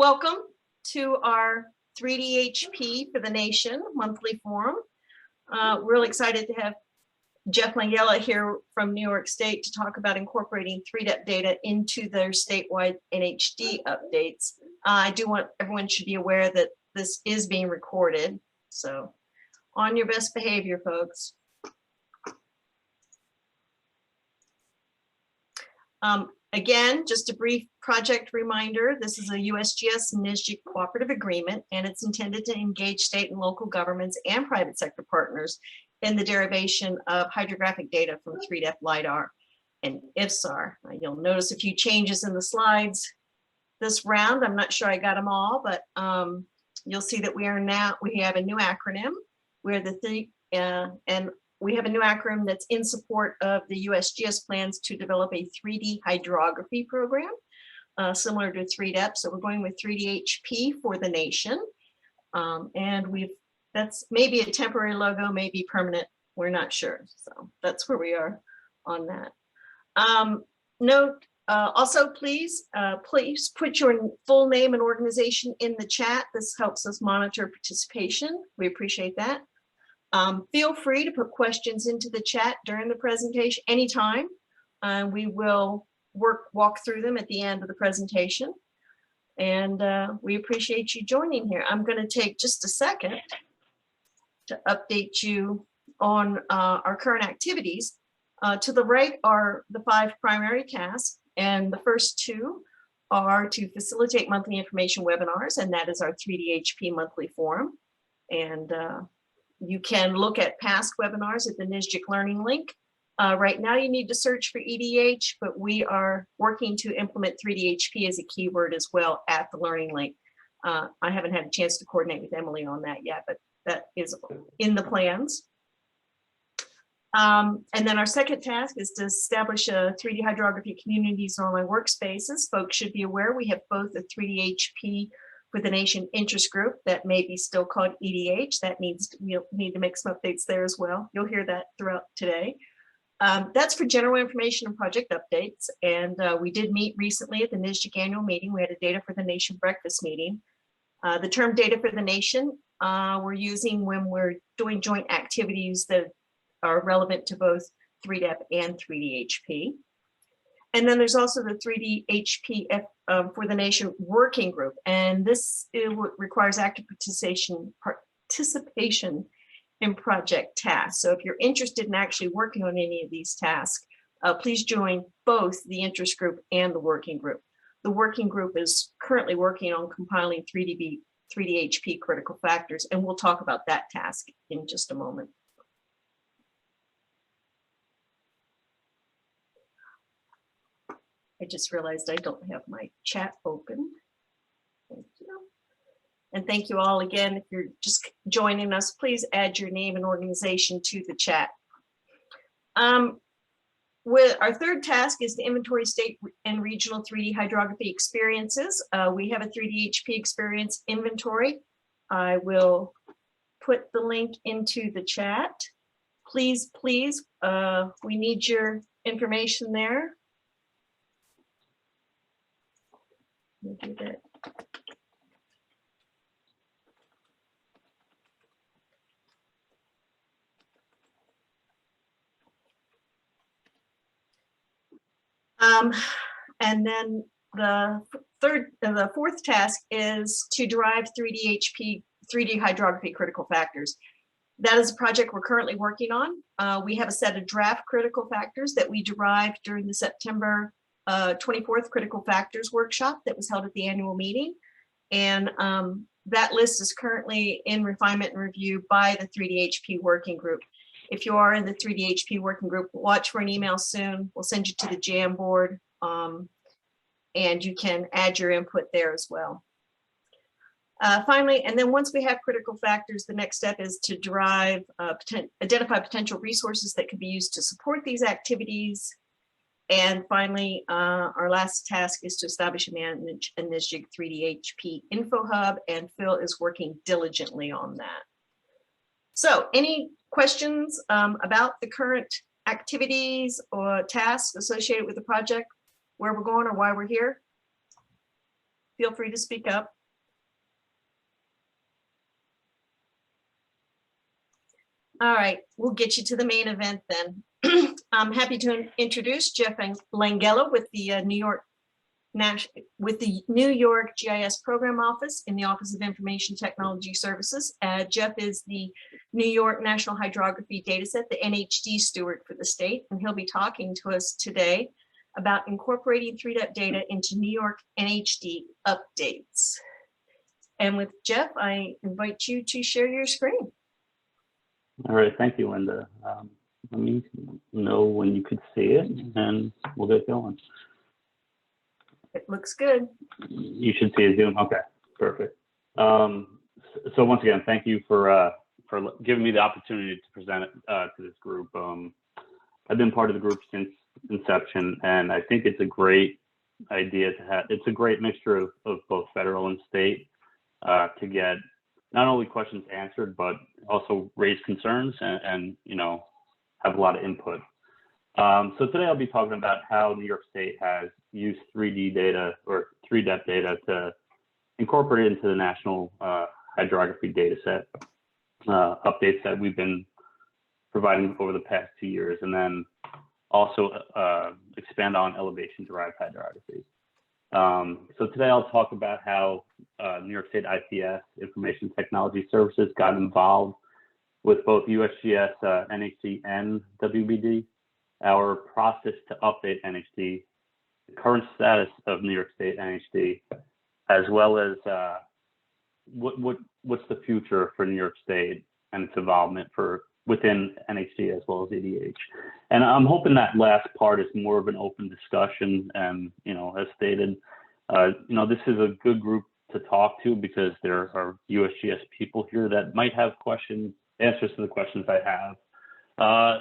Welcome to our 3DHP for the Nation monthly forum. Really excited to have Jeff Langella here from New York State to talk about incorporating 3DEP data into their statewide NHD updates. I do want everyone should be aware that this is being recorded, so on your best behavior, folks. Again, just a brief project reminder, this is a USGS NSGIC cooperative agreement, and it's intended to engage state and local governments and private sector partners in the derivation of hydrographic data from 3DEP LIDAR and IFSAR. You'll notice a few changes in the slides this round. I'm not sure I got them all, but you'll see that we have a new acronym. And we have a new acronym that's in support of the USGS plans to develop a 3D hydrography program, similar to 3DEP. So we're going with 3DHP for the nation. And that's maybe a temporary logo, maybe permanent, we're not sure. So that's where we are on that. Note, also please put your full name and organization in the chat. This helps us monitor participation. We appreciate that. Feel free to put questions into the chat during the presentation anytime. We will walk through them at the end of the presentation. And we appreciate you joining here. I'm going to take just a second to update you on our current activities. To the right are the 5 primary tasks, and the first 2 are to facilitate monthly information webinars, and that is our 3DHP monthly forum. And you can look at past webinars at the NSGIC Learning link. Right now you need to search for EDH, but we are working to implement 3DHP as a keyword as well at the Learning link. I haven't had a chance to coordinate with Emily on that yet, but that is in the plans. And then our second task is to establish a 3D hydrography communities and online workspaces. Folks should be aware we have both a 3DHP for the nation interest group that may be still called EDH. We'll need to make some updates there as well. You'll hear that throughout today. That's for general information and project updates. And we did meet recently at the NSGIC annual meeting. We had a Data for the Nation breakfast meeting. The term Data for the Nation we're using when we're doing joint activities that are relevant to both 3DEP and 3DHP. And then there's also the 3DHP for the Nation working group. And this requires active participation in project tasks. So if you're interested in actually working on any of these tasks, please join both the interest group and the working group. The working group is currently working on compiling 3DHP critical factors, and we'll talk about that task in just a moment. I just realized I don't have my chat open. Thank you. And thank you all again. If you're just joining us, please add your name and organization to the chat. With our third task is to inventory state and regional 3D hydrography experiences. We have a 3DHP experience inventory. I will put the link into the chat. Please, we need your information there. We'll do that. And then the fourth task is to derive 3D hydrography critical factors. That is a project we're currently working on. We have a set of draft critical factors that we derived during the September 24th critical factors workshop that was held at the annual meeting. And that list is currently in refinement and review by the 3DHP working group. If you are in the 3DHP working group, watch for an email soon. We'll send you to the Jam board, and you can add your input there as well. Finally, and then once we have critical factors, the next step is to identify potential resources that can be used to support these activities. And finally, our last task is to establish and manage a NSGIC 3DHP info hub, and Phil is working diligently on that. So any questions about the current activities or tasks associated with the project, where we're going or why we're here? feel free to speak up. All right, we'll get you to the main event then. I'm happy to introduce Jeff Langella with the New York GIS Program Office in the Office of Information Technology Services. Jeff is the New York National Hydrography Dataset, the NHD steward for the state, and he'll be talking to us today about incorporating 3DEP data into New York NHD updates. And with Jeff, I invite you to share your screen. All right, thank you, Linda. Let me know when you could see it, and we'll get going. It looks good. You should see a Zoom. Okay, perfect. So once again, thank you for giving me the opportunity to present it to this group. I've been part of the group since inception, and I think it's a great idea to have. It's a great mixture of both federal and state to get not only questions answered, but also raise concerns and you know, have a lot of input. So today I'll be talking about how New York State has used 3D data or 3DEP data to incorporate it into the National Hydrography Dataset updates that we've been providing over the past 2 years, and then also expand on elevation-derived hydrography. So today I'll talk about how New York State ITS, Information Technology Services, got involved with both USGS, NHD, and WBD, our process to update NHD, the current status of New York State NHD, as well as what's the future for New York State and its involvement within NHD as well as EDH. And I'm hoping that last part is more of an open discussion. And, you know, as stated, you know, this is a good group to talk to because there are USGS people here that might have answers to the questions I have.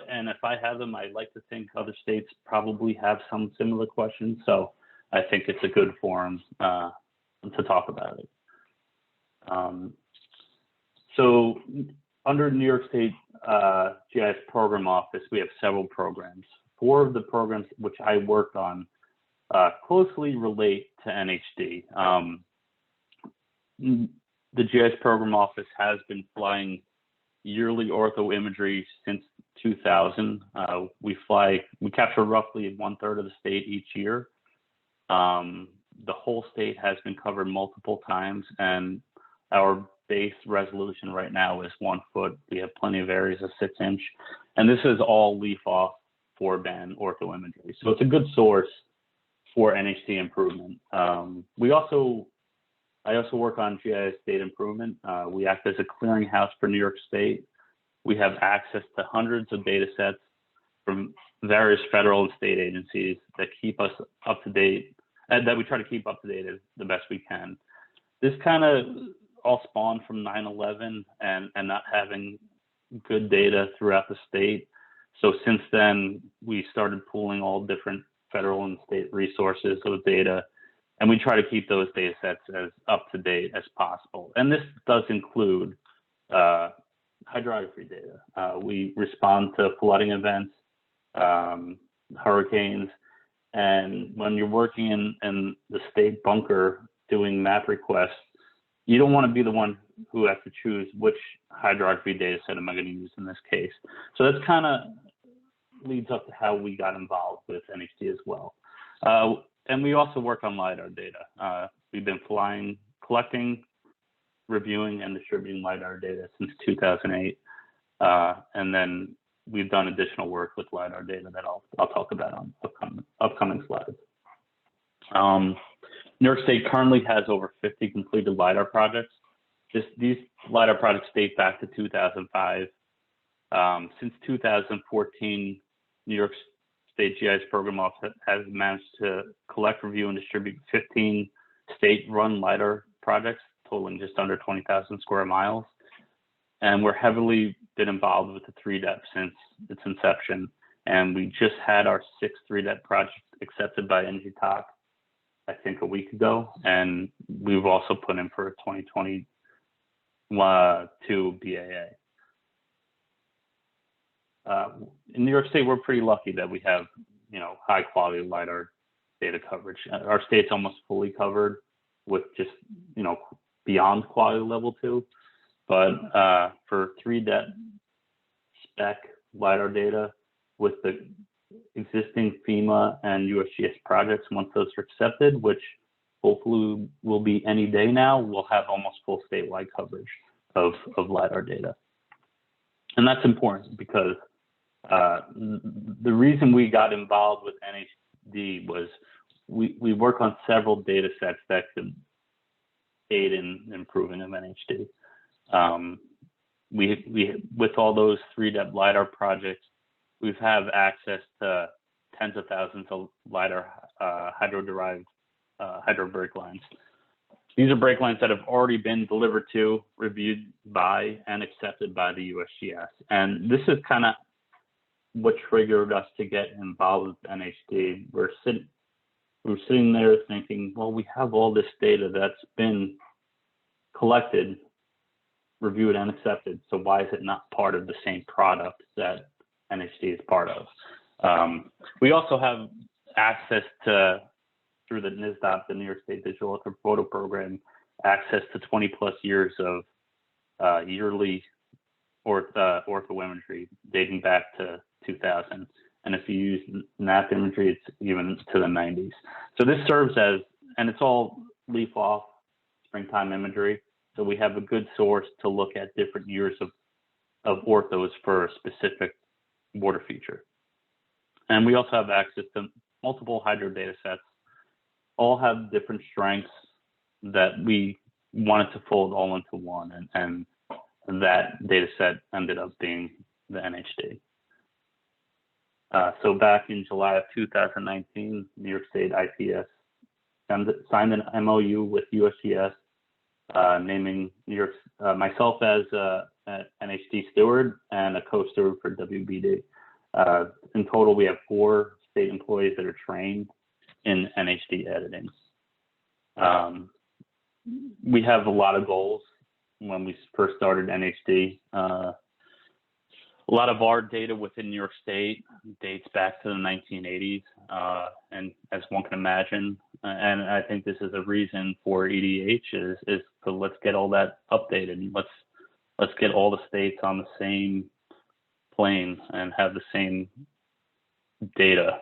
And if I have them, I'd like to think other states probably have some similar questions. So I think it's a good forum to talk about it. So under New York State GIS Program Office, we have several programs. 4 of the programs which I worked on closely relate to NHD. The GIS Program Office has been flying yearly ortho imagery since 2000. We capture roughly 1/3 of the state each year. The whole state has been covered multiple times, and our base resolution right now is 1 foot. We have plenty of areas of 6 inch, and this is all leaf off 4-band ortho imagery. So it's a good source for NHD improvement. I also work on GIS data improvement. We act as a clearinghouse for New York State. We have access to hundreds of data sets from various federal and state agencies that keep us up to date, that we try to keep up to date as the best we can. This kind of all spawned from 9/11 and not having good data throughout the state. So since then, we started pooling all different federal and state resources of data, and we try to keep those data sets as up to date as possible. And this does include hydrography data. We respond to flooding events, hurricanes, and when you're working in the state bunker doing map requests, you don't want to be the one who has to choose which hydrography data set am I going to use in this case. So that's kind of leads up to how we got involved with NHD as well. And we also work on LiDAR data. We've been collecting, reviewing, and distributing LiDAR data since 2008. And then we've done additional work with LiDAR data that I'll talk about on upcoming slides. New York State currently has over 50 completed LiDAR projects. These LiDAR projects date back to 2005. Since 2014, New York State GIS Program Office has managed to collect, review, and distribute 15 state-run LiDAR projects, totaling just under 20,000 square miles. And we're heavily been involved with the 3DEP since its inception. And we just had our 6th 3DEP project accepted by NGTOC, I think a week ago. And we've also put in for a 2022 BAA. In New York State, we're pretty lucky that we have, high quality LiDAR data coverage. Our state's almost fully covered with just, beyond quality level 2. But for 3-depth spec LiDAR data with the existing FEMA and USGS projects, once those are accepted, which hopefully will be any day now, we'll have almost full statewide coverage of LiDAR data. And that's important because the reason we got involved with NHD was we work on several data sets that could aid in improving of NHD. We with all those 3-depth LiDAR projects, we've have access to tens of thousands of LiDAR hydro-derived hydro brake lines. These are brake lines that have already been delivered to, reviewed by, and accepted by the USGS. And this is kind of what triggered us to get involved with NHD. We're sitting there thinking, well, we have all this data that's been collected, reviewed, and accepted. So why is it not part of the same product that NHD is part of? We also have access to, through the NSGIC, the New York State Digital Orthophoto Program, access to 20 plus years of yearly ortho imagery dating back to 2000. And if you use NAP imagery, it's even to the 90s. So this serves as, and it's all leaf off springtime imagery. So we have a good source to look at different years of orthos for a specific water feature. And we also have access to multiple hydro data sets, all have different strengths that we wanted to fold all into one. And that data set ended up being the NHD. So back in July of 2019, New York State IPS signed an MOU with USGS, naming myself as an NHD steward and a co-steward for WBD. In total, we have 4 state employees that are trained in NHD editing. We have a lot of goals when we first started NHD. A lot of our data within New York State dates back to the 1980s, and as one can imagine, and I think this is a reason for EDH is to let's get all that updated. Let's get all the states on the same plane and have the same data.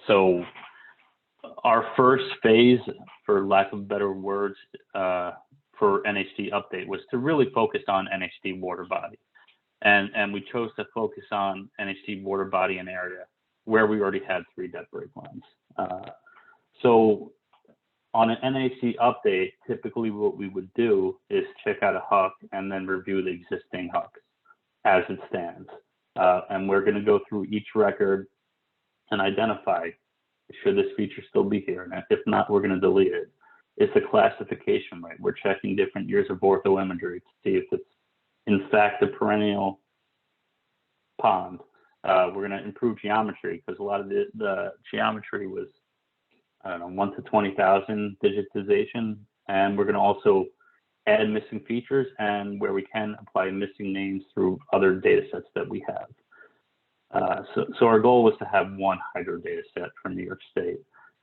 So our first phase, for lack of better words, for NHD update was to really focus on NHD water body. And we chose to focus on NHD water body and area where we already had 3-depth brake lines. So on an NHD update, typically what we would do is check out a HUC and then review the existing HUC as it stands. And we're going to go through each record and identify, should this feature still be here? And if not, we're going to delete it. It's a classification, right? We're checking different years of ortho imagery to see if it's in fact a perennial pond. We're going to improve geometry because a lot of the geometry was, 1 to 20,000 digitization. And we're going to also add missing features and where we can apply missing names through other data sets that we have. So our goal was to have one hydro data set for New York State.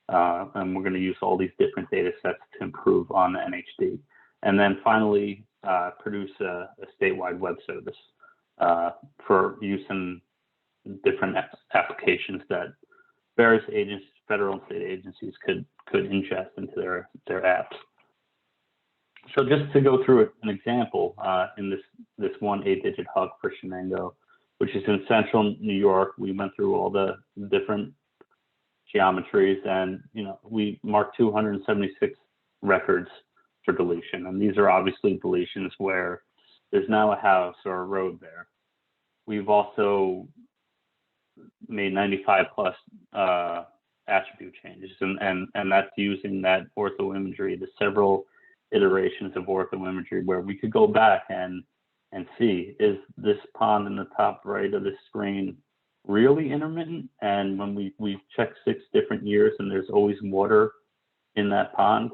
And we're going to use all these different data sets to improve on the NHD. And then finally, produce a statewide web service for use in different applications that various agencies, federal and state agencies could ingest into their apps. So just to go through an example, in this one 8-digit HUC for Shenango, which is in central New York, we went through all the different geometries and we marked 276 records for deletion. And these are obviously deletions where there's now a house or a road there. We've also made 95 plus attribute changes, and that's using that ortho imagery, the several iterations of ortho imagery where we could go back and see, is this pond in the top right of the screen really intermittent? And when we check 6 different years and there's always water in that pond,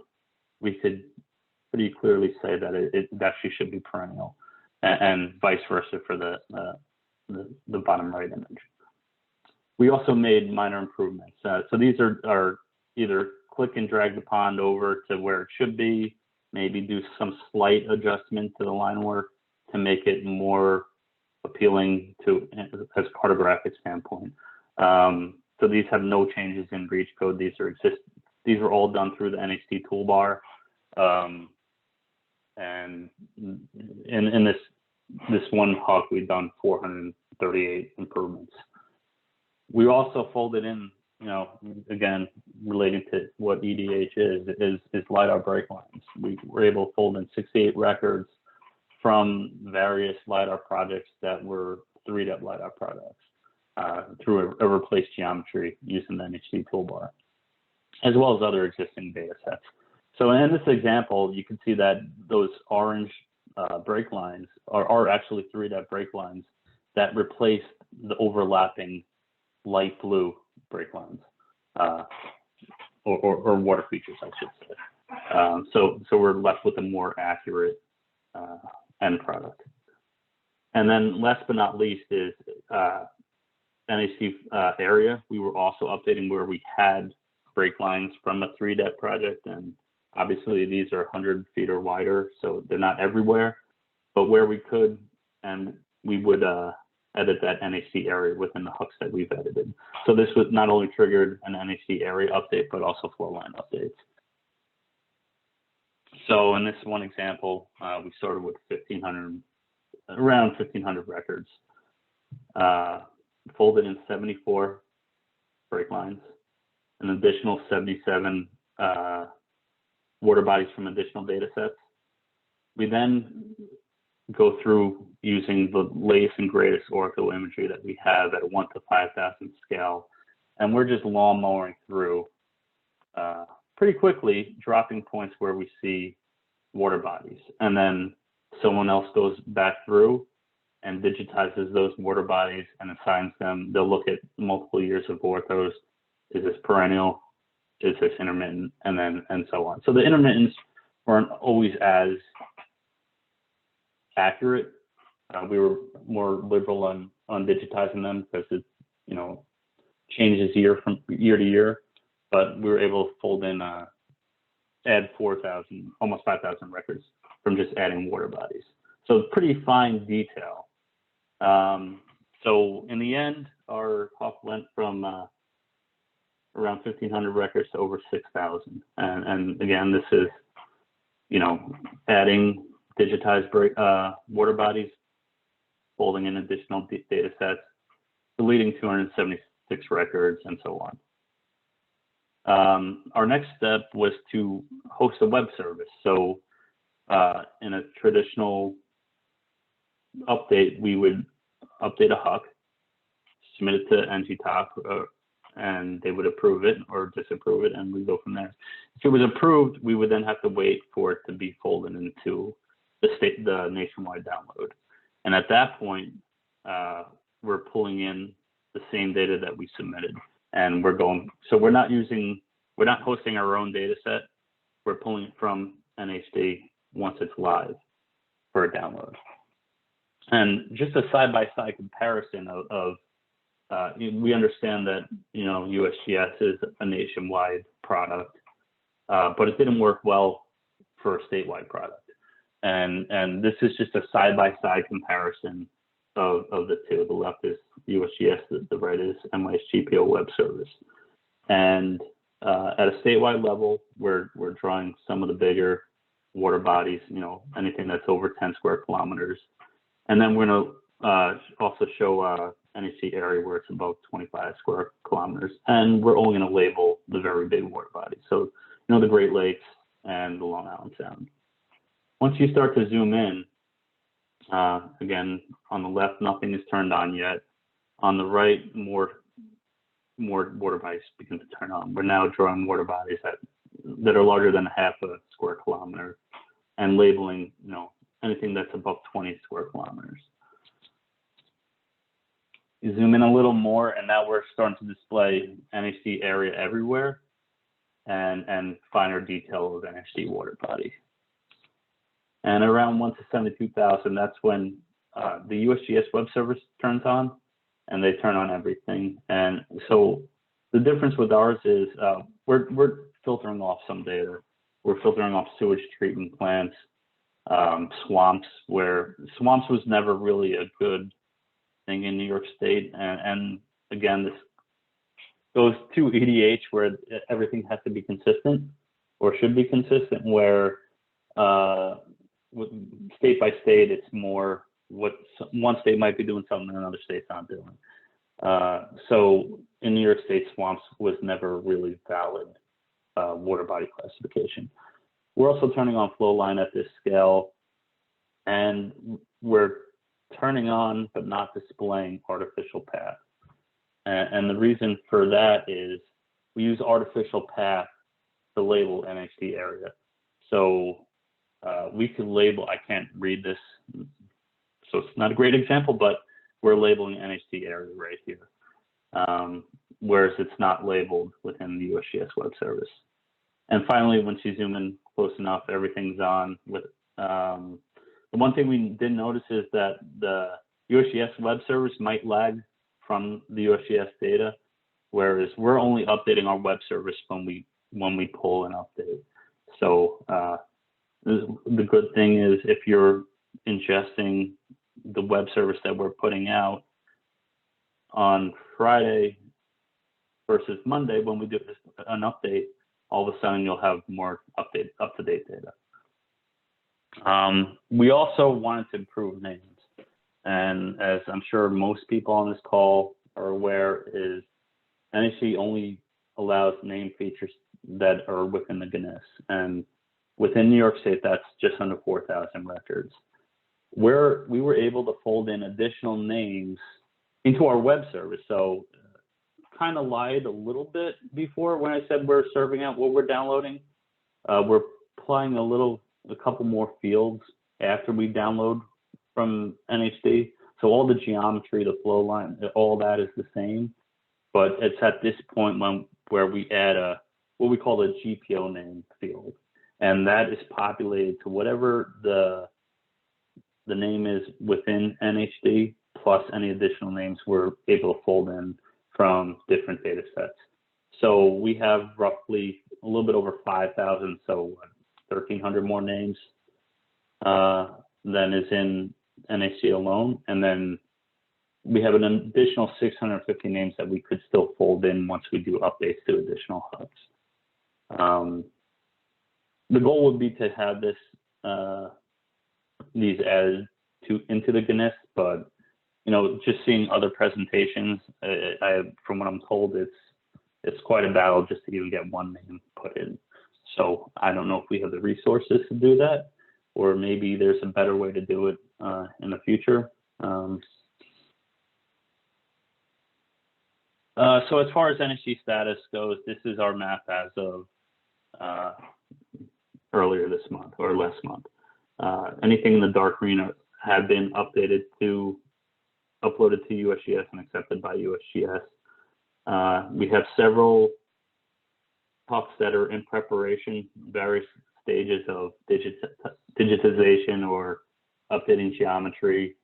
we could pretty clearly say that it actually should be perennial, and vice versa for the bottom right image. We also made minor improvements. So these are either click and drag the pond over to where it should be, maybe do some slight adjustment to the line work to make it more appealing to as a cartographic standpoint. So these have no changes in breach code. These are all done through the NHD toolbar. And in this one HUC, we've done 438 improvements. We also folded in, you know, again, relating to what EDH is LiDAR break lines. We were able to fold in 68 records from various LiDAR projects that were 3D LiDAR products through a replaced geometry using the NHD toolbar, as well as other existing data sets. So in this example, you can see that those orange break lines are actually 3D break lines that replaced the overlapping light blue break lines, or water features, I should say. So we're left with a more accurate end product. And then last but not least is NHD area. We were also updating where we had break lines from a 3D project, and obviously these are 100 feet or wider, so they're not everywhere, but where we could, and we would edit that NHD area within the HUCs that we've edited. So this was not only triggered an NHD area update, but also flow line updates. So in this one example, we started with around 1,500 records, folded in 74 break lines, an additional 77 water bodies from additional data sets. We then go through using the latest and greatest ortho imagery that we have at a 1 to 5,000 scale, and we're just lawn mowing through pretty quickly, dropping points where we see water bodies, and then someone else goes back through and digitizes those water bodies and assigns them. They'll look at multiple years of orthos. Is this perennial? Is this intermittent? And so on. So the intermittents weren't always as accurate. We were more liberal on digitizing them because it, you know, changes from year to year. But we were able to fold in, add 4,000, almost 5,000 records from just adding water bodies. So pretty fine detail. So in the end, our HUC went from around 1,500 records to over 6,000. And again, this is, you know, adding digitized water bodies, folding in additional data sets, deleting 276 records, and so on. Our next step was to host a web service. So in a traditional update, we would update a HUC, submit it to NGTOP, and they would approve it or disapprove it, and we go from there. If it was approved, we would then have to wait for it to be folded into the nationwide download. And at that point, we're pulling in the same data that we submitted, and so we're not hosting our own data set. We're pulling it from NHD once it's live for a download. And just a side-by-side comparison of we understand that, you know, USGS is a nationwide product, but it didn't work well for a statewide product. And this is just a side-by-side comparison of the two. The left is USGS, the right is NYSGPO web service. And at a statewide level, we're drawing some of the bigger water bodies, you know, anything that's over 10 square kilometers. And then we're gonna also show NHD area where it's above 25 square kilometers. And we're only gonna label the very big water bodies. So, you know, the Great Lakes and the Long Island Sound. Once you start to zoom in, again, on the left, nothing is turned on yet. On the right, more water bodies begin to turn on. We're now drawing water bodies that are larger than half a square kilometer and labeling, you know, anything that's above 20 square kilometers. You zoom in a little more, and now we're starting to display NHD area everywhere and finer detail of NHD water body. And around 1 to 72,000, that's when the USGS web service turns on, and they turn on everything. And so the difference with ours is we're filtering off some data. We're filtering off sewage treatment plants, swamps, where swamps was never really a good thing in New York State. And again, this goes to EDH, where everything has to be consistent or should be consistent, where state by state, it's more what one state might be doing something another state's not doing. So in New York State, swamps was never really valid water body classification. We're also turning on flow line at this scale, and we're turning on but not displaying artificial path. And the reason for that is we use artificial path to label NHD area. So we could label, I can't read this, so it's not a great example, but we're labeling NHD area right here, whereas it's not labeled within the USGS web service. And finally, once you zoom in close enough, everything's on. With the one thing we did notice is that the USGS web service might lag from the USGS data, whereas we're only updating our web service when we pull an update. So the good thing is, if you're ingesting the web service that we're putting out on Friday versus Monday, when we do an update, all of a sudden you'll have more up-to-date data. We also wanted to improve names. And as I'm sure most people on this call are aware, is NHD only allows name features that are within the GNIS. And within New York State, that's just under 4,000 records. Where we were able to fold in additional names into our web service. So kind of lied a little bit before when I said we're serving out what we're downloading. We're applying a couple more fields after we download from NHD. So all the geometry, the flow line, all that is the same, but it's at this point where we add what we call a GPO name field, and that is populated to whatever the name is within NHD, plus any additional names we're able to fold in from different data sets. So we have roughly a little bit over 5,000, so 1,300 more names than is in NHD alone. And then we have an additional 650 names that we could still fold in once we do updates to additional hubs. The goal would be to have these added into the GNIS, but just seeing other presentations, from what I'm told, it's quite a battle just to even get one name put in. So I don't know if we have the resources to do that, or maybe there's a better way to do it in the future. So as far as NHD status goes, this is our map as of earlier this month or last month. Anything in the dark green have been uploaded to USGS and accepted by USGS. We have several talks that are in preparation, various stages of digitization or updating geometry.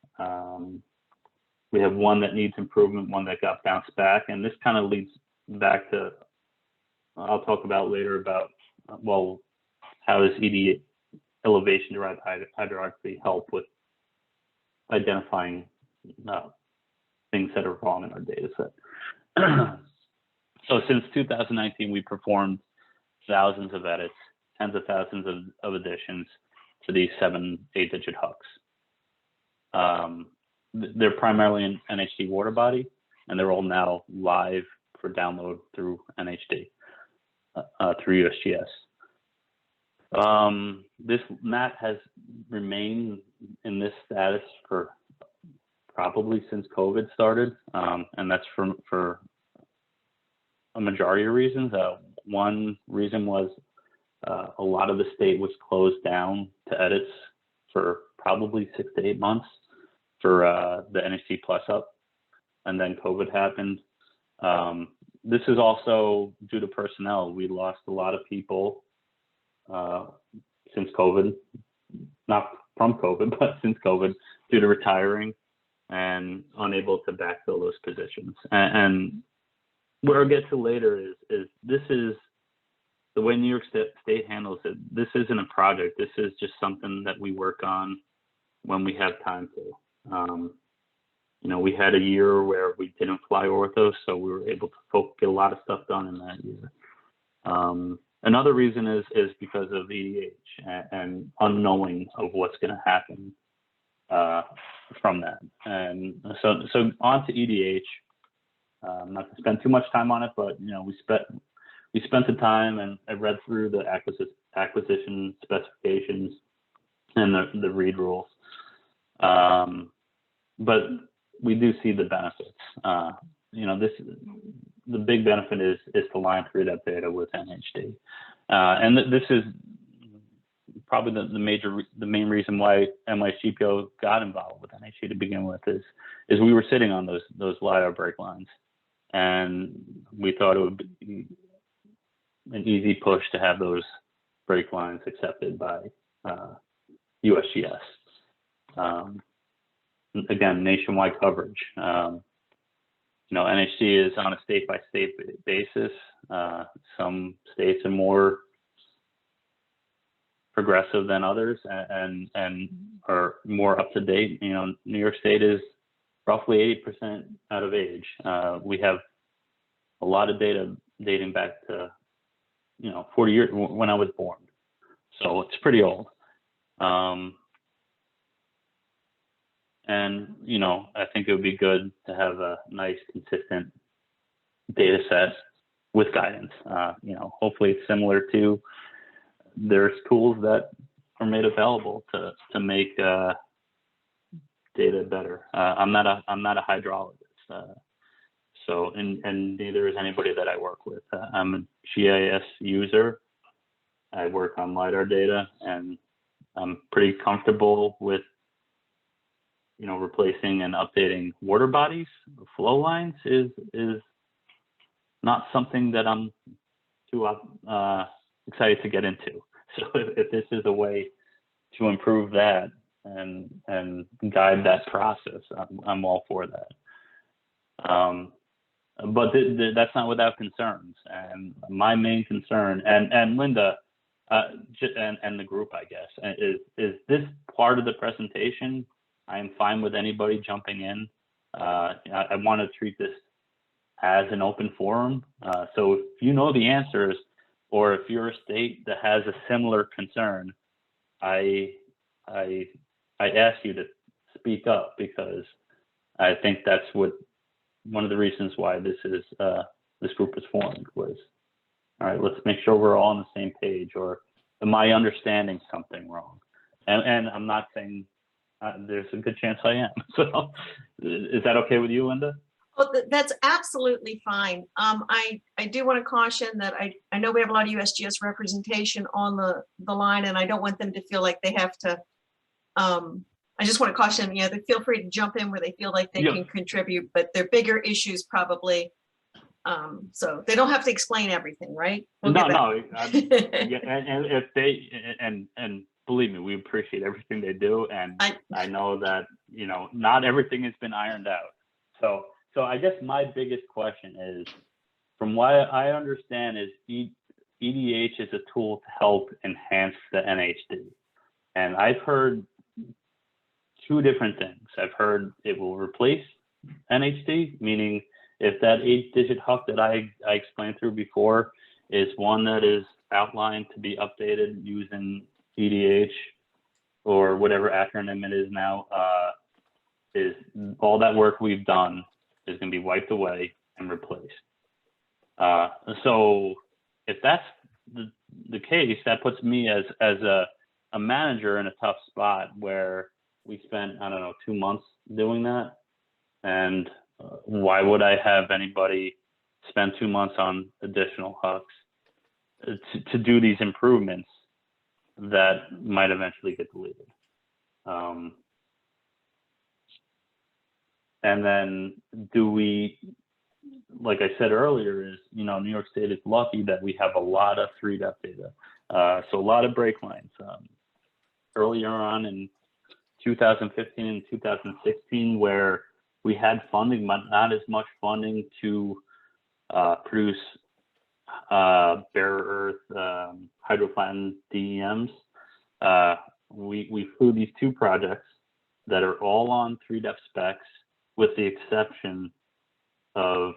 We have one that needs improvement, one that got bounced back, and this kind of leads back to, I'll talk about later about, well, how does ED elevation-derived hydrography help with identifying things that are wrong in our data set. So since 2019, we performed thousands of edits, tens of thousands of additions to these 7-8-digit hooks. They're primarily in NHD water body, and they're all now live for download through NHD, through USGS. This map has remained in this status for probably since COVID started, and that's for a majority of reasons. One reason was a lot of the state was closed down to edits for probably 6 to 8 months for the NHD Plus up, and then COVID happened. This is also due to personnel. We lost a lot of people since COVID, not from COVID, but since COVID, due to retiring and unable to backfill those positions. And where I'll get to later is this is the way New York State handles it, this isn't a project. This is just something that we work on when we have time to. You know, we had a year where we didn't fly ortho, so we were able to get a lot of stuff done in that year. Another reason is because of EDH and unknowing of what's going to happen from that. And so on to EDH. Not to spend too much time on it, but you know, we spent the time, and I read through the acquisition specifications and the read rules. But we do see the benefits. You know, the big benefit is to line through that data with NHD, and this is probably the main reason why NYCPO got involved with NHD to begin with is we were sitting on those LiDAR break lines, and we thought it would be an easy push to have those break lines accepted by USGS. Again, nationwide coverage. You know, NHD is on a state-by-state basis. Some states are more progressive than others and are more up to date. You know, New York State is roughly 80% out of age. We have a lot of data dating back to, you know, 40 years when I was born. So it's pretty old. And, you know, I think it would be good to have a nice, consistent data set with guidance. You know, hopefully it's similar to, there's tools that are made available to make data better. I'm not a hydrologist, so and neither is anybody that I work with. I'm a GIS user. I work on LiDAR data, and I'm pretty comfortable with, you know, replacing and updating water bodies. Flow lines is not something that I'm too excited to get into. So if this is a way to improve that and guide that process, I'm all for that. But that's not without concerns. And my main concern, and Linda, and the group, I guess, is this part of the presentation. I am fine with anybody jumping in. I want to treat this as an open forum. So if you know the answers, or if you're a state that has a similar concern, I ask you to speak up, because I think that's one of the reasons why this group is formed was, all right, let's make sure we're all on the same page, or am I understanding something wrong? And I'm not saying there's a good chance I am. So is that okay with you, Linda? Well, that's absolutely fine. I do want to caution that I know we have a lot of USGS representation on the line, and I don't want them to feel like they have to, I just want to caution them, they feel free to jump in where they feel like they can contribute, but they're bigger issues probably. So they don't have to explain everything, right? No. And if they, and believe me, we appreciate everything they do. And I know that, you know, not everything has been ironed out. So I guess my biggest question is, from what I understand, is EDH is a tool to help enhance the NHD. And I've heard two different things. I've heard it will replace NHD, meaning if that 8-digit HUC that I explained through before is one that is outlined to be updated using EDH or whatever acronym it is now, is all that work we've done is going to be wiped away and replaced. So if that's the case, that puts me as a manager in a tough spot where we spent, I don't know, 2 months doing that. And why would I have anybody spend 2 months on additional HUCs to do these improvements that might eventually get deleted? And then do we, like I said earlier, is, you know, New York State is lucky that we have a lot of 3-depth data. So a lot of break lines. Earlier on in 2015 and 2016, where we had funding, but not as much funding to produce bare earth hydroflatten DEMs. We flew these 2 projects that are all on 3-depth specs, with the exception of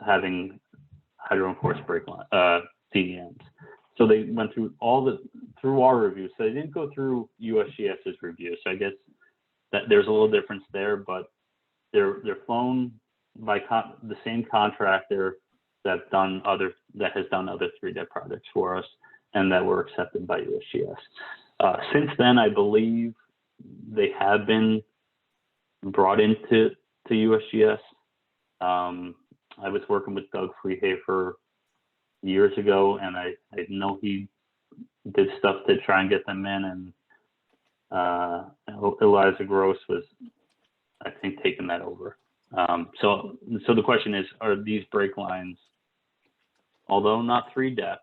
having hydro-enforced brake line DEMs. So they went through through our review. So they didn't go through USGS's review. So I guess that there's a little difference there, but they're flown by the same contractor that has done other 3-depth projects for us, and that were accepted by USGS. Since then, I believe they have been brought into USGS. I was working with Doug Freehafer years ago, and I know he did stuff to try and get them in, and Eliza Gross was, I think, taking that over. So the question is, are these brake lines, although not 3-depth,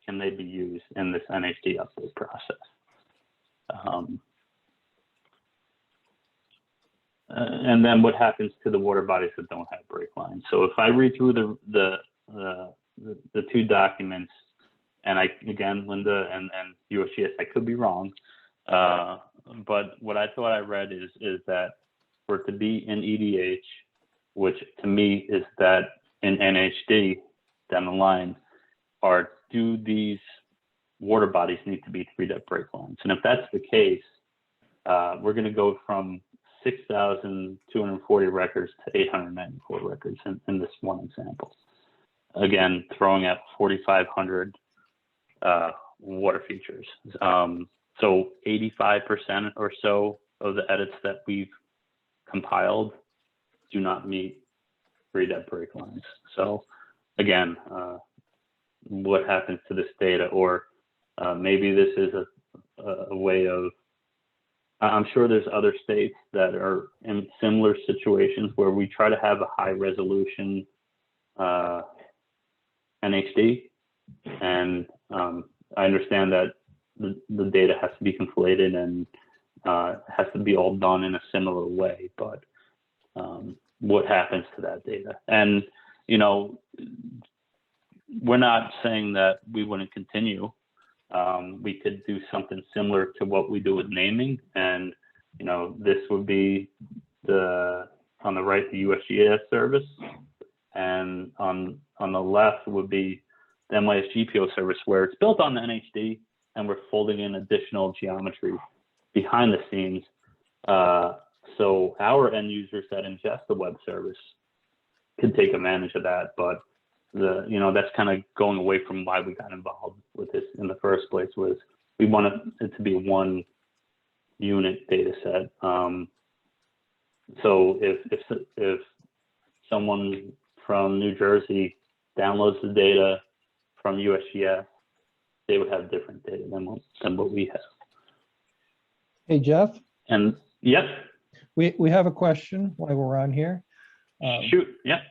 can they be used in this NHD update process? And then what happens to the water bodies that don't have brake lines? So if I read through the 2 documents, and again, Linda and USGS, I could be wrong, but what I thought I read is that for it to be in EDH, which to me is that in NHD down the line, do these water bodies need to be 3-depth brake lines? And if that's the case, we're going to go from 6,240 records to 894 records in this one example. Again, throwing out 4,500 water features. So 85% or so of the edits that we've compiled do not meet 3-depth brake lines. So again, what happens to this data? Or maybe this is a way of, I'm sure there's other states that are in similar situations where we try to have a high resolution NHD, and I understand that the data has to be conflated and has to be all done in a similar way, but what happens to that data? And, you know, we're not saying that we wouldn't continue. We could do something similar to what we do with naming, and, you know, this would be on the right, the USGS service, and on the left would be the MIS GPO service, where it's built on the NHD and we're folding in additional geometry behind the scenes. So our end users that ingest the web service can take advantage of that, but that's kind of going away from why we got involved with this in the first place. Was we wanted it to be one unit data set. So if someone from New Jersey downloads the data from USGS, they would have different data than what we have. Hey, Jeff. And yes, we have a question while we're on here. Shoot, yeah.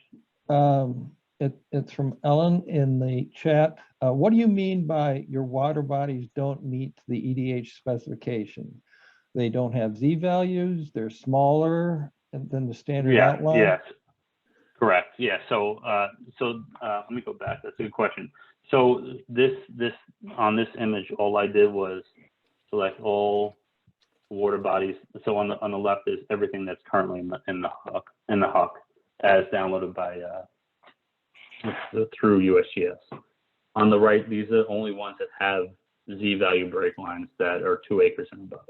It's from Ellen in the chat. What do you mean by your water bodies don't meet the EDH specification? They don't have Z values, they're smaller than the standard outline? Yes, correct. Yeah, so let me go back. That's a good question. So this on this image, all I did was select all water bodies. So on the left is everything that's currently in the HUC as downloaded by through USGS. On the right, these are the only ones that have Z value break lines that are 2 acres and above.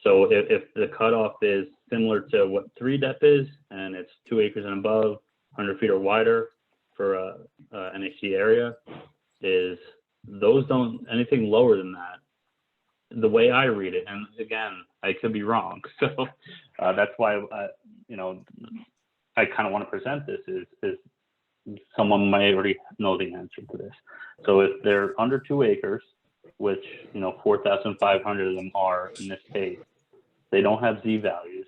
So if the cutoff is similar to what 3-depth is, and it's 2 acres and above, 100 feet or wider for a NHD area, is those don't, anything lower than that, the way I read it, and again, I could be wrong. So that's why, I kind of want to present this is someone might already know the answer to this. So if they're under 2 acres, which 4,500 of them are in this case, they don't have Z values,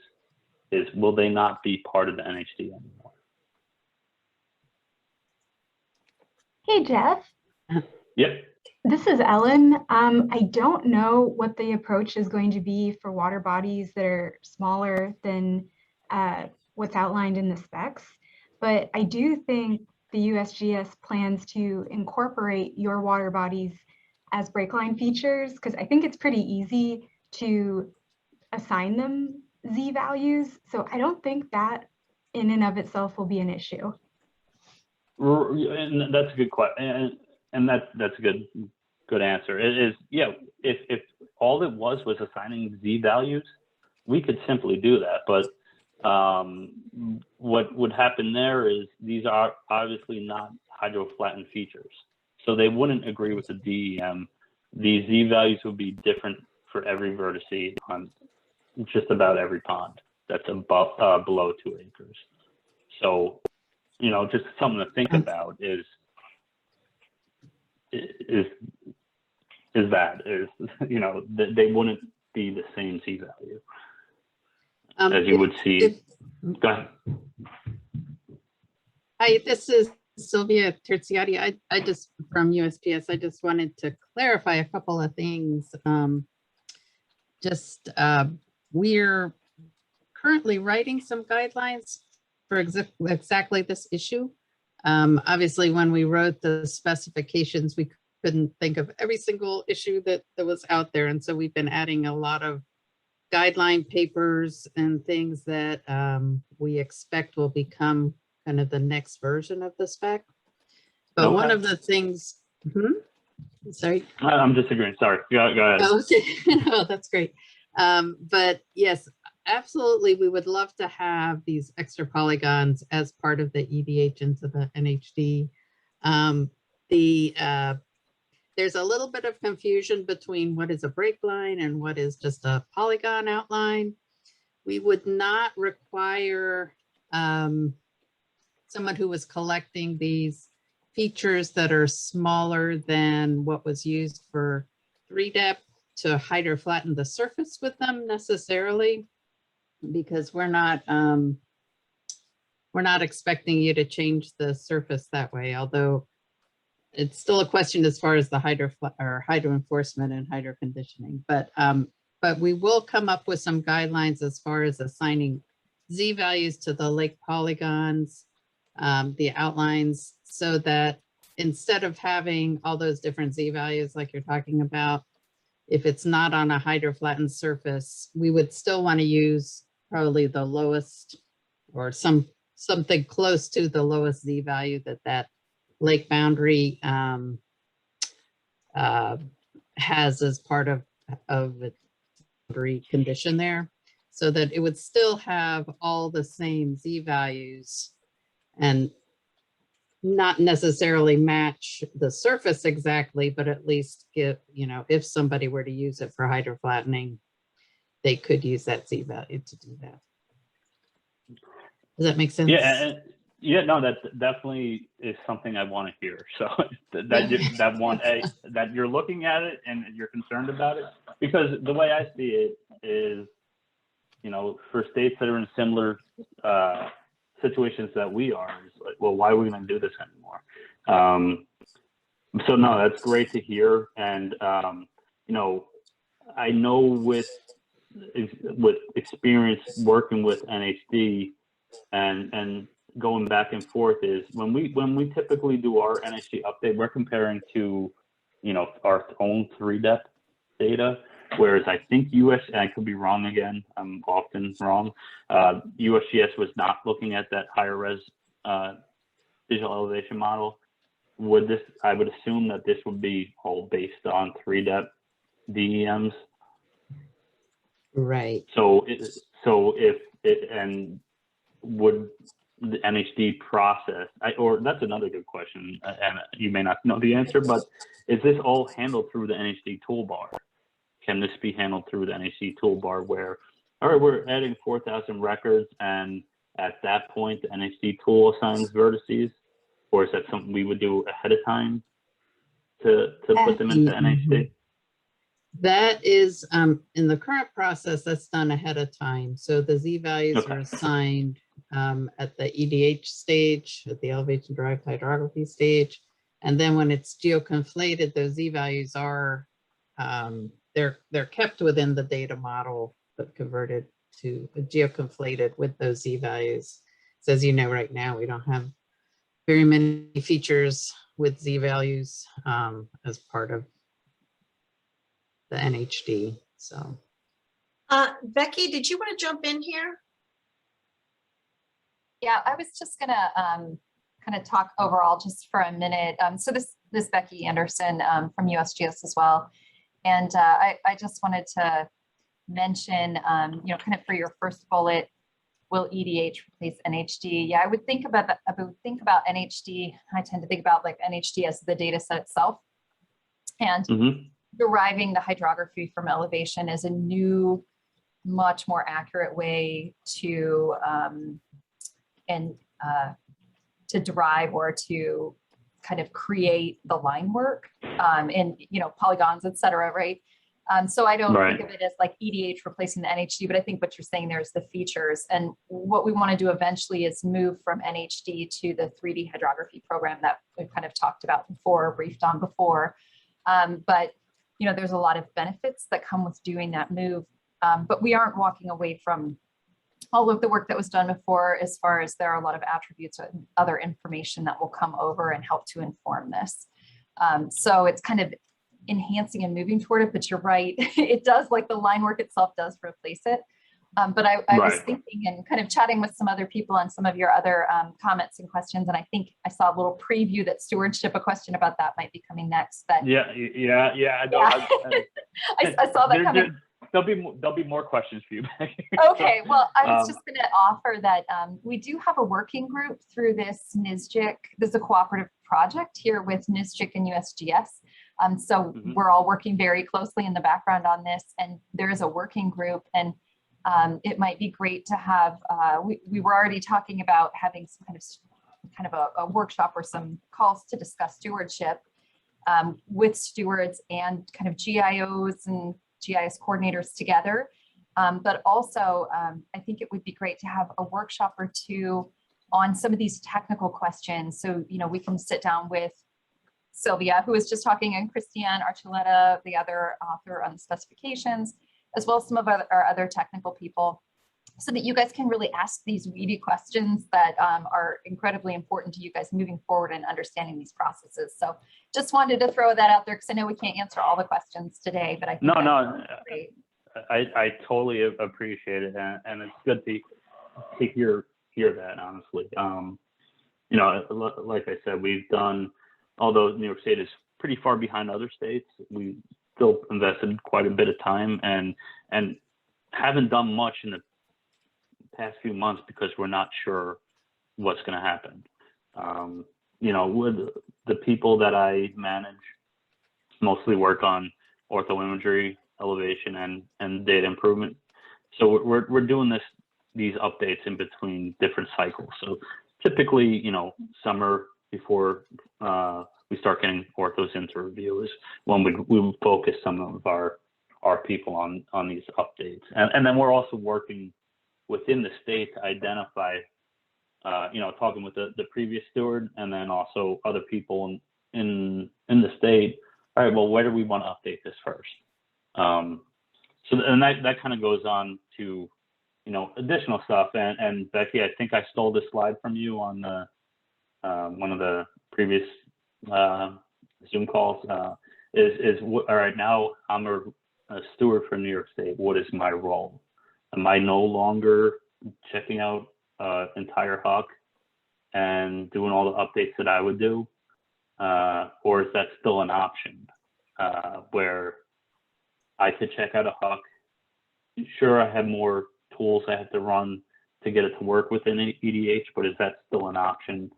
will they not be part of the NHD anymore? Hey, Jeff. Yep. This is Ellen. I don't know what the approach is going to be for water bodies that are smaller than what's outlined in the specs, but I do think the USGS plans to incorporate your water bodies as breakline features, because I think it's pretty easy to assign them Z values. So I don't think that in and of itself will be an issue. And that's a good question, and that's a good answer. It is, yeah. If all it was assigning Z values, we could simply do that. But what would happen there is these are obviously not hydroflattened features, so they wouldn't agree with the DEM. The Z values would be different for every vertice on just about every pond that's above below 2 acres. So, you know, just something to think about is you know, they wouldn't be the same Z value as you would see. Go ahead. Hi, this is Sylvia Terziati. I just, from USGS, I just wanted to clarify a couple of things. We're currently writing some guidelines for exactly this issue. Obviously, when we wrote the specifications, we couldn't think of every single issue that was out there. And so we've been adding a lot of guideline papers and things that we expect will become kind of the next version of the spec. But Okay. one of the things, sorry. I'm disagreeing. Sorry. Go ahead. Oh, okay. Oh, that's great. But yes, absolutely. We would love to have these extra polygons as part of the EDH into the NHD. There's a little bit of confusion between what is a break line and what is just a polygon outline. We would not require someone who was collecting these features that are smaller than what was used for 3-depth to hydroflatten the surface with them necessarily, because we're not expecting you to change the surface that way, although it's still a question as far as the hydro enforcement and hydro conditioning. But we will come up with some guidelines as far as assigning Z values to the lake polygons, the outlines, so that instead of having all those different Z values like you're talking about, if it's not on a hydroflattened surface, we would still want to use probably the lowest or something close to the lowest Z value that lake boundary has as part of its boundary condition there, so that it would still have all the same Z values and not necessarily match the surface exactly, but at least give, you know, if somebody were to use it for hydroflattening, they could use that Z value to do that. Does that make sense? Yeah, no, that definitely is something I want to hear. So that you're looking at it and you're concerned about it, because the way I see it is, you know, for states that are in similar situations that we are, it's like, well, why are we going to do this anymore? So no, that's great to hear. And you know, I know with experience working with NHD and going back and forth is when we typically do our NHD update, we're comparing to, you know, our own 3-depth data, whereas I think and I could be wrong again, I'm often wrong, USGS was not looking at that higher res digital elevation model. I would assume that this would be all based on 3-depth DEMs. Right. So if it, and would the NHD process, or that's another good question, and you may not know the answer, but is this all handled through the NHD toolbar? Can this be handled through the NHD toolbar where, all right, we're adding 4,000 records, and at that point, the NHD tool assigns vertices? Or is that something we would do ahead of time to put them into NHD? That is, in the current process, that's done ahead of time. So the Z values are assigned at the EDH stage, at the elevation derived hydrography stage. And then when it's geoconflated, those Z values are, they're kept within the data model, but converted to geoconflated with those Z values. So as you know, right now, we don't have very many features with Z values as part of the NHD. So Becky, did you want to jump in here? Yeah, I was just gonna kind of talk overall just for a minute. So this is Becky Anderson from USGS as well. And I just wanted to mention, you know, kind of for your first bullet, will EDH replace NHD? Yeah, I would think about that. I would think about NHD. I tend to think about like NHD as the data set itself. And deriving the hydrography from elevation is a new, much more accurate way to to derive or to kind of create the line work in, you know, polygons, et cetera, right? So I don't think of it as like EDH replacing the NHD, but I think what you're saying there is the features. And what we want to do eventually is move from NHD to the 3D hydrography program that we've kind of talked about before, briefed on before. But, you know, there's a lot of benefits that come with doing that move. But we aren't walking away from all of the work that was done before, as far as there are a lot of attributes and other information that will come over and help to inform this. So it's kind of enhancing and moving toward it, but you're right. It does, like the line work itself does replace it. But I was thinking and kind of chatting with some other people on some of your other comments and questions. And I think I saw a little preview that stewardship, a question about that might be coming next. That yeah. I saw that coming. There'll be more questions for you. Okay, well, I was just going to offer that we do have a working group through this NSGIC. There's a cooperative project here with NSGIC and USGS. So we're all working very closely in the background on this, and there is a working group, and it might be great to have, we were already talking about having some kind of a workshop or some calls to discuss stewardship with stewards and kind of GIOs and GIS coordinators together. But also, I think it would be great to have a workshop or two on some of these technical questions. So, you know, we can sit down with Sylvia, who was just talking, and Christiane Archuleta, the other author on the specifications, as well as some of our other technical people, so that you guys can really ask these weedy questions that are incredibly important to you guys moving forward and understanding these processes. So just wanted to throw that out there, because I know we can't answer all the questions today, but I think great. I totally appreciate it, and it's good to hear that, honestly. You know, like I said, we've done, although New York State is pretty far behind other states, we still invested quite a bit of time and haven't done much in the past few months because we're not sure what's going to happen. You know, with the people that I manage mostly work on orthoimagery, elevation, and data improvement. So we're doing these updates in between different cycles. So typically, you know, summer before we start getting orthos into review is when we would focus some of our people on these updates. And then we're also working within the state to identify, you know, talking with the previous steward, and then also other people in the state. All right, well, where do we want to update this first? So, and that kind of goes on to, you know, additional stuff. And Becky, I think I stole this slide from you on the one of the previous Zoom calls. All right, now I'm a steward for New York State. What is my role? Am I no longer checking out entire HUC and doing all the updates that I would do? Or is that still an option where I could check out a HUC? Sure, I have more tools I have to run to get it to work within EDH, but is that still an option?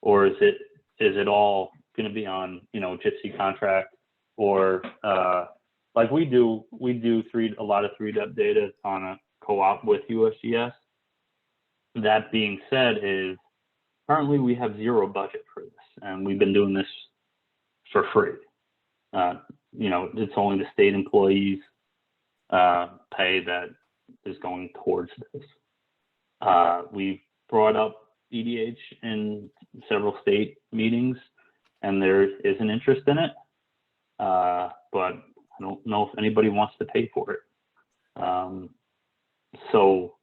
Or is it all going to be on, you know, Gypsy contract, or like we do a lot of 3D data on a co-op with USGS. That being said, is currently we have zero budget for this, and we've been doing this for free. You know, it's only the state employees pay that is going towards this. We've brought up EDH in several state meetings, and there is an interest in it, but I don't know if anybody wants to pay for it. So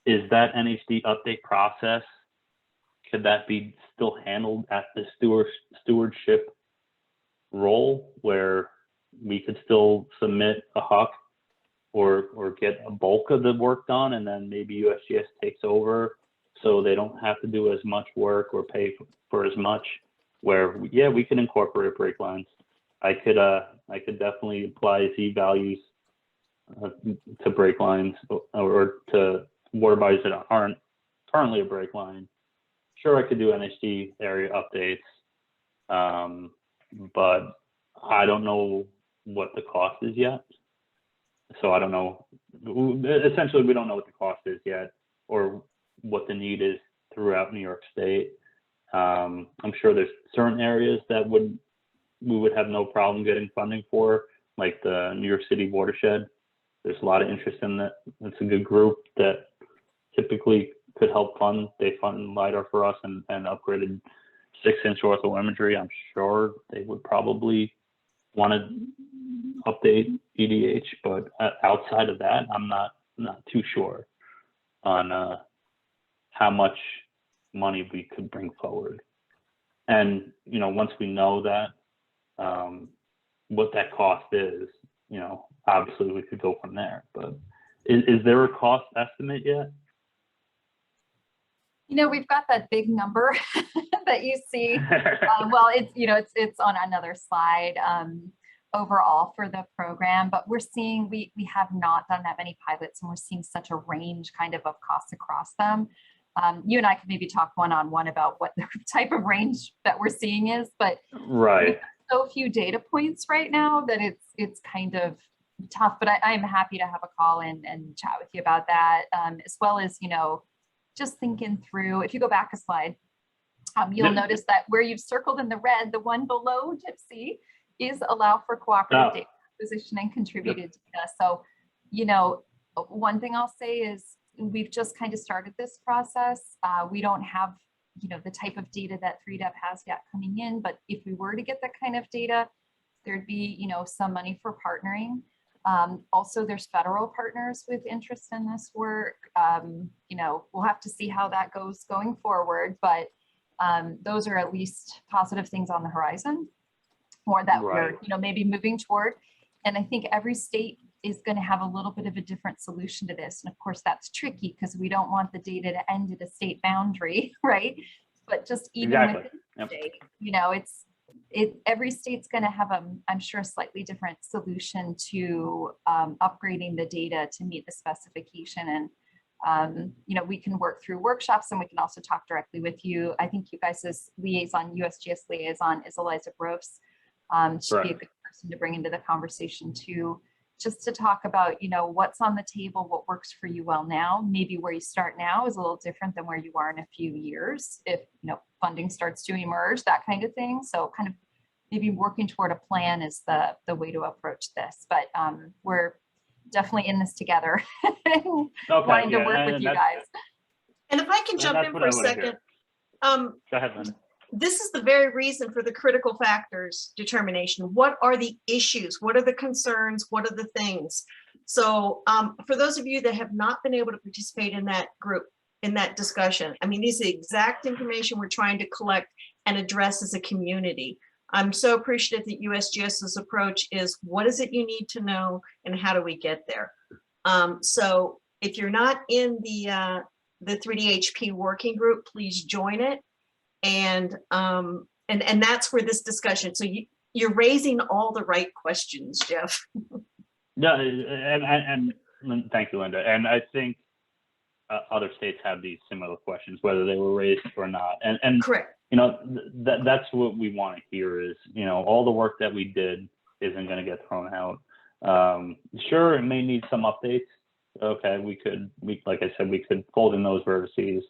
is that NHD update process could that be still handled at the stewardship role, where we could still submit a HUC or get a bulk of the work done, and then maybe USGS takes over so they don't have to do as much work or pay for as much, where, yeah, we can incorporate break lines. I could definitely apply Z values to break lines or to water bodies that aren't currently a break line. Sure, I could do NHD area updates, but I don't know what the cost is yet. So I don't know. Essentially, we don't know what the cost is yet, or what the need is throughout New York State. I'm sure there's certain areas that we would have no problem getting funding for, like the New York City watershed. There's a lot of interest in that. It's a good group that typically could help fund. They fund LiDAR for us and upgraded 6-inch ortho imagery. I'm sure they would probably want to update EDH, but outside of that, I'm not too sure on how much money we could bring forward. And once we know that, what that cost is, obviously we could go from there. But is there a cost estimate yet? We've got that big number that you see. Well, it's on another slide overall for the program, but we're seeing we have not done that many pilots, and we're seeing such a range kind of costs across them. You and I could maybe talk one-on-one about what the type of range that we're seeing is, but right. So few data points right now that it's kind of tough, but I'm happy to have a call and chat with you about that, as well as, just thinking through. If you go back a slide, you'll notice that where you've circled in the red, the one below Gypsy is allow for cooperative data acquisition and contributed data. So, one thing I'll say is we've just kind of started this process. We don't have, the type of data that 3DEP has yet coming in, but if we were to get that kind of data, there'd be, some money for partnering. Also, there's federal partners with interest in this work. We'll have to see how that goes going forward, but those are at least positive things on the horizon, or that we're, maybe moving toward. And I think every state is going to have a little bit of a different solution to this. And of course, that's tricky because we don't want the data to end at a state boundary, right? But just even within the state, every state's going to have I'm sure a slightly different solution to upgrading the data to meet the specification. And we can work through workshops, and we can also talk directly with you. I think you guys as liaison, USGS liaison, is Eliza Gross. Should be a good person to bring into the conversation too, just to talk about what's on the table, what works for you well now. Maybe where you start now is a little different than where you are in a few years, if funding starts to emerge, that kind of thing. So kind of maybe working toward a plan is the way to approach this. But we're definitely in this together. Wanting to work with you guys. And if I can jump in for a second, go ahead, Linda. This is the very reason for the critical factors determination. What are the issues? What are the concerns? What are the things? So for those of you that have not been able to participate in that group, in that discussion, I mean, this is the exact information we're trying to collect and address as a community. I'm so appreciative that USGS's approach is what is it you need to know and how do we get there? So if you're not in the 3DHP working group, please join it. And that's where this discussion. So you're raising all the right questions, Jeff. Yeah, and thank you, Linda. And I think other states have these similar questions, whether they were raised or not. And correct. That's what we want to hear is, all the work that we did isn't going to get thrown out. Sure, it may need some updates. Okay, like I said, we could fold in those vertices.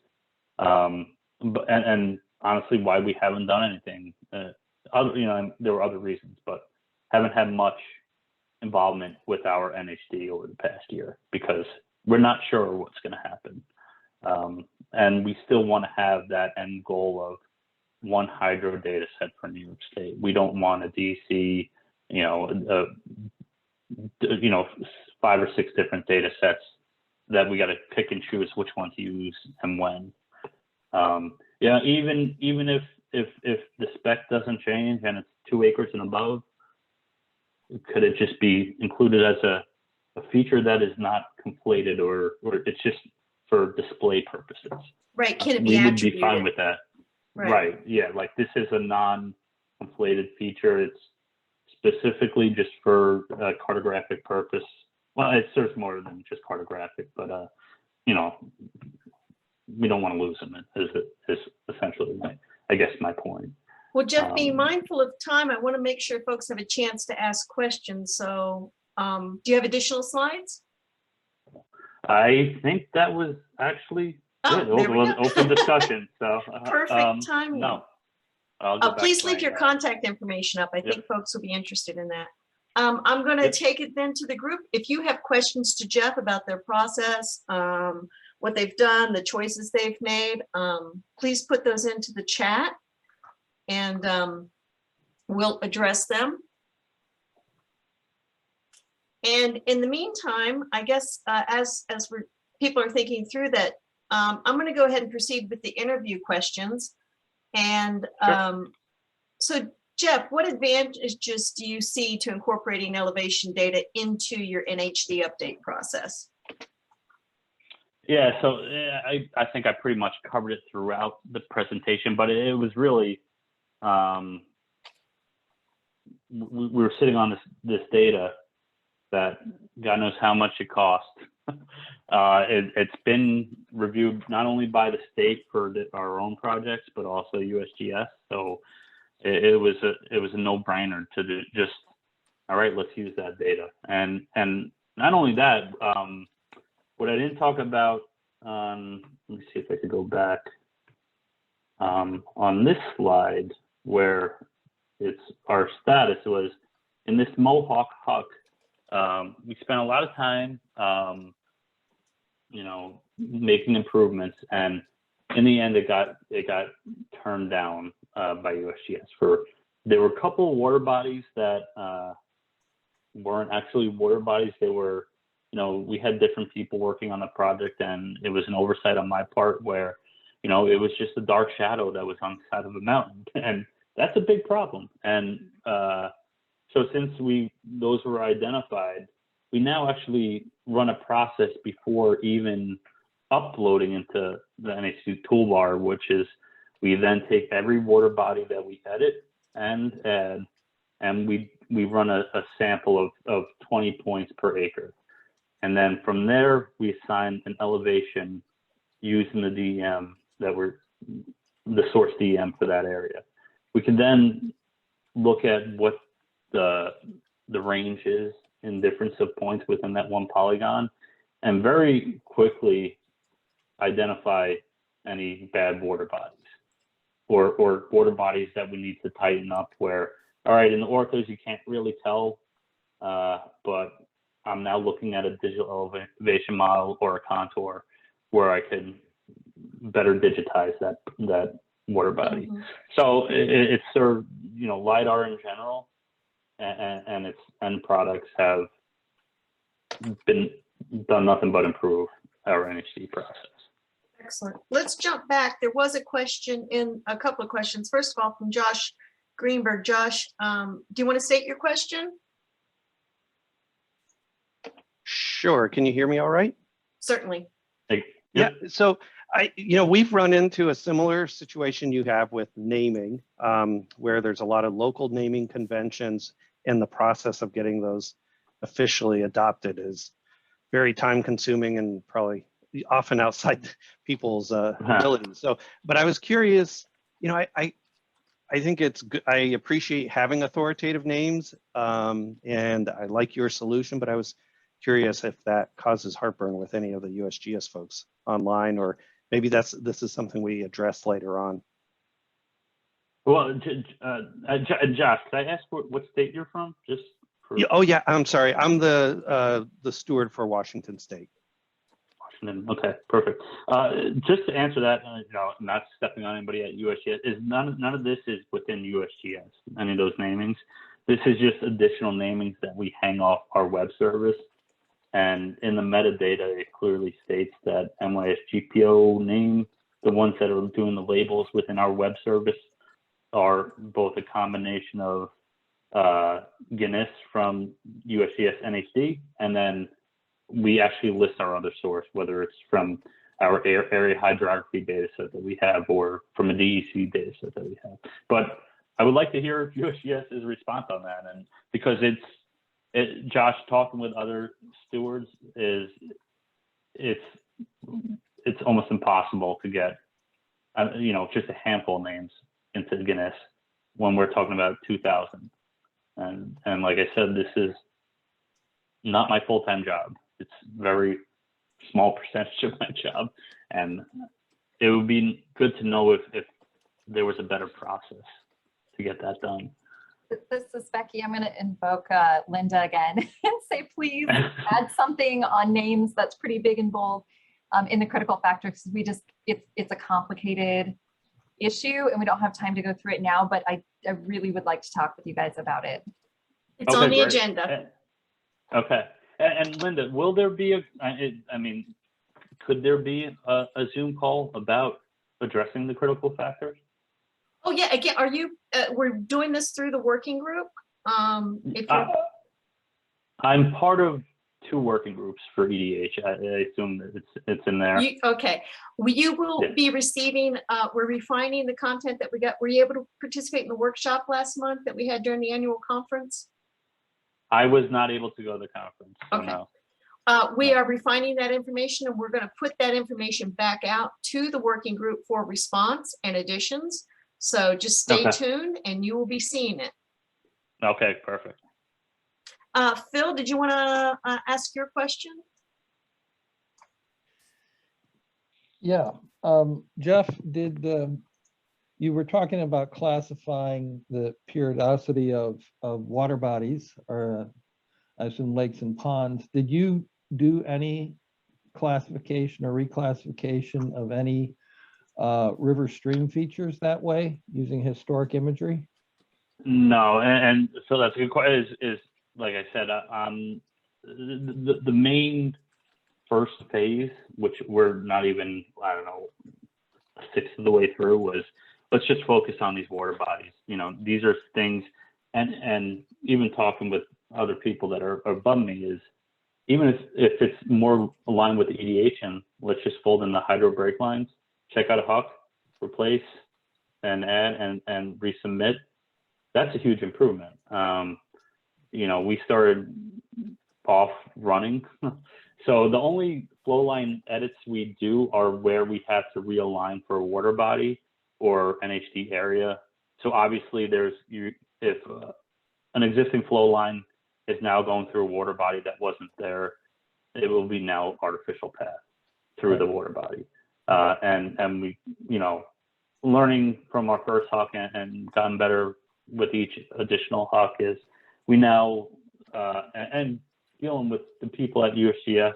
But honestly, why we haven't done anything, there were other reasons, but haven't had much involvement with our NHD over the past year because we're not sure what's going to happen. And we still want to have that end goal of one hydro data set for New York State. We don't want a DC, 5 or 6 different data sets that we got to pick and choose which one to use and when. Yeah, even if the spec doesn't change and it's 2 acres and above, could it just be included as a feature that is not conflated, or it's just for display purposes? Right, can it be We would be fine attributed? with that. Right. Right. Yeah, like this is a non-conflated feature. It's specifically just for cartographic purpose. Well, it serves more than just cartographic, but you know, we don't want to lose them. Is essentially my point. Well, Jeff, being Um, mindful of time, I want to make sure folks have a chance to ask questions. So do you have additional slides? I think that was actually Oh, good. there we It was go. open discussion. So Perfect timing. No, I'll go back Please to leave my, your contact information up. I Yep. think folks will be interested in that. I'm going to Yep. take it then to the group. If you have questions to Jeff about their process, what they've done, the choices they've made, please put those into the chat and we'll address them. And in the meantime, I guess as people are thinking through that, I'm going to go ahead and proceed with the interview questions. And so Jeff, what advantages do you see to incorporating elevation data into your NHD update process? Yeah, so I think I pretty much covered it throughout the presentation, but it was really, we were sitting on this data that God knows how much it cost. It's been reviewed not only by the state for our own projects, but also USGS. So it was a no-brainer to just, all right, let's use that data. And not only that, what I didn't talk about, let me see if I could go back on this slide where it's our status was in this Mohawk Huck. We spent a lot of time, making improvements, and in the end, it got turned down by USGS. There were a couple of water bodies that weren't actually water bodies. They were, we had different people working on the project, and it was an oversight on my part where, it was just a dark shadow that was on the side of a mountain, and that's a big problem. And so since those were identified, we now actually run a process before even uploading into the NHD toolbar, which is we then take every water body that we edit and add, and we run a sample of 20 points per acre. And then from there, we assign an elevation using the DEM that we're the source DEM for that area. We can then look at what the range is in difference of points within that one polygon, and very quickly identify any bad water bodies or water bodies that we need to tighten up where, all right, in the orthos, you can't really tell, but I'm now looking at a digital elevation model or a contour where I can better digitize that water body. Mhm. So it's served, LiDAR in general and its end products have done nothing but improve our NHD process. Excellent. Let's jump back. There was a couple of questions. First of all, from Josh Greenberg. Josh, do you want to state your question? Sure. Can you hear me all right? Certainly. Yeah. So we've run into a similar situation you have with naming, where there's a lot of local naming conventions, and the process of getting those officially adopted is very time consuming and probably often outside people's abilities. So, but I was curious, I think it's good. I appreciate having authoritative names, and I like your solution, but I was curious if that causes heartburn with any of the USGS folks online, or maybe this is something we address later on. Well, Josh, could I ask what state you're from? Oh yeah, I'm sorry. I'm the steward for Washington State. Washington. Okay, perfect. Just to answer that, not stepping on anybody at USGS, is none of this is within USGS. Any of those namings. This is just additional namings that we hang off our web service. And in the metadata, it clearly states that MYS GPO name the ones that are doing the labels within our web service are both a combination of GNSS from USGS NHD, and then we actually list our other source, whether it's from our area hydrography data set that we have or from a DEC data set that we have. But I would like to hear USGS's response on that, and because Josh, talking with other stewards, it's almost impossible to get just a handful of names into GNSS when we're talking about 2,000. And like I said, this is not my full-time job. It's very small percentage of my job, and it would be good to know if there was a better process to get that done. This is Becky. I'm going to invoke Linda again and say, please add something on names that's pretty big and bold in the critical factors. It's a complicated issue and we don't have time to go through it now, but I really would like to talk with you guys about it. It's okay, on the great. agenda. Okay. And Linda, will there be could there be a Zoom call about addressing the critical factors? Oh yeah, again, are you, we're doing this through the working group? If you're, I'm part of 2 working groups for EDH. I assume that it's in there. okay, you will be receiving, we're refining the content that we got. Were you able to participate in the workshop last month that we had during the annual conference? I was not able to go to the conference, so Okay. no. We are refining that information, and we're going to put that information back out to the working group for response and additions. So just stay tuned and you will be seeing it. Okay, perfect. Phil, did you want to ask your question? Yeah, Jeff, you were talking about classifying the periodicity of water bodies, or I assume lakes and ponds. Did you do any classification or reclassification of any river stream features that way using historic imagery? No, and so that's a good question. Is like I said, the main first phase, which we're not even, I don't know, 1/6 of the way through, was let's just focus on these water bodies. These are things, and even talking with other people that are above me is, even if it's more aligned with the EDH, let's just fold in the hydro break lines, check out a HUC, replace, and add and resubmit. That's a huge improvement. We started off running. So the only flow line edits we do are where we have to realign for a water body or NHD area. So obviously if an existing flow line is now going through a water body that wasn't there, it will be now artificial path through the water body. And we, learning from our first HUC and gotten better with each additional HUC is we now, and dealing with the people at USGS,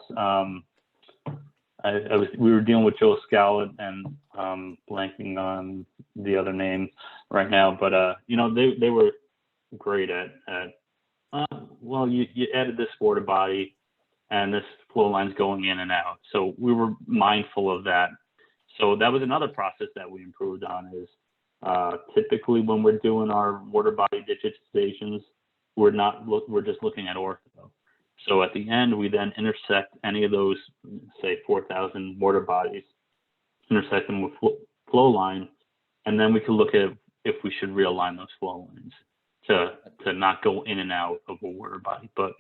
we were dealing with Joe Scallett and blanking on the other name right now, but they were great at well, you added this water body and this flow line's going in and out. So we were mindful of that. So that was another process that we improved on is typically when we're doing our water body digitizations, we're just looking at ortho. So at the end, we then intersect any of those, say 4,000 water bodies, intersect them with flow line, and then we can look at if we should realign those flow lines to not go in and out of a water body, but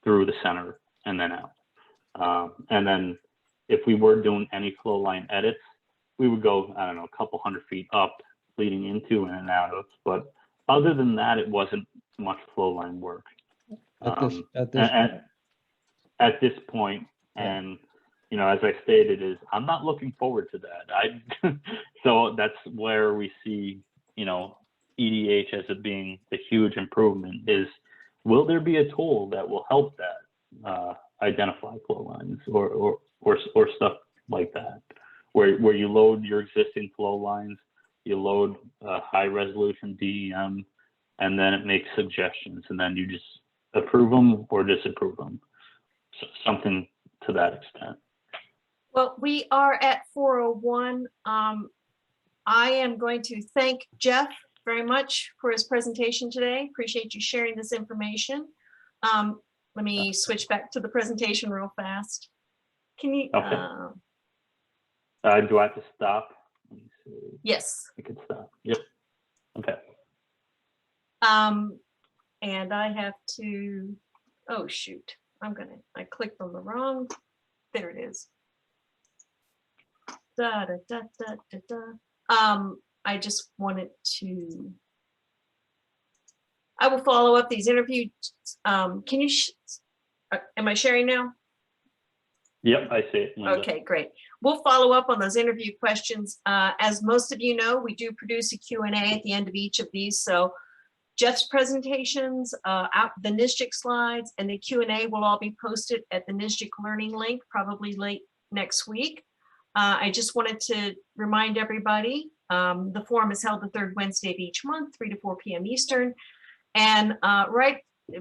through the center and then out. And then if we were doing any flow line edits, we would go, I don't know, a couple 100 feet up leading into and out of, but other than that, it wasn't much flow line work. At this point, and as I stated, is I'm not looking forward to that. So that's where we see, EDH as it being a huge improvement. Is will there be a tool that will help that identify flow lines or stuff like that, where you load your existing flow lines, you load high resolution DEM, and then it makes suggestions, and then you just approve them or disapprove them, something to that extent. Well, we are at 4:01. I am going to thank Jeff very much for his presentation today. Appreciate you sharing this information. Let me switch back to the presentation real fast. Can you? Okay. Do I have to stop? Let me see. Yes. I can stop. Yep. Okay. And I have to, oh shoot, I clicked on the wrong, there it is. Da, da, da, da, da, da. I just wanted to, I will follow up these interviews. Can you, am I sharing now? Yep, I see it, Linda. Okay, great. We'll follow up on those interview questions. As most of you know, we do produce a Q&A at the end of each of these. So Jeff's presentations, the NSGIC slides, and the Q&A will all be posted at the NSGIC Learning link, probably late next week. I just wanted to remind everybody, the forum is held the third Wednesday of each month, 3 to 4 p.m. Eastern. And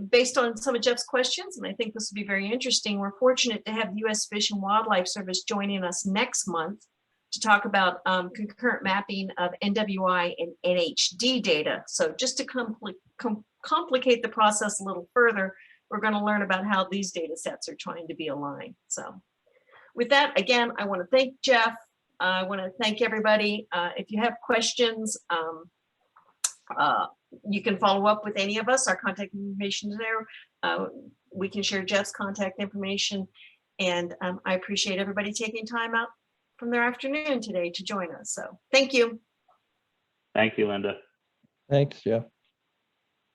based on some of Jeff's questions, and I think this will be very interesting, we're fortunate to have the U.S. Fish and Wildlife Service joining us next month to talk about concurrent mapping of NWI and NHD data. So just to complicate the process a little further, we're going to learn about how these data sets are trying to be aligned. So with that, again, I want to thank Jeff. I want to thank everybody. If you have questions, you can follow up with any of us. Our contact information is there. We can share Jeff's contact information. And I appreciate everybody taking time out from their afternoon today to join us. So thank you. Thank you, Linda. Thanks, Jeff.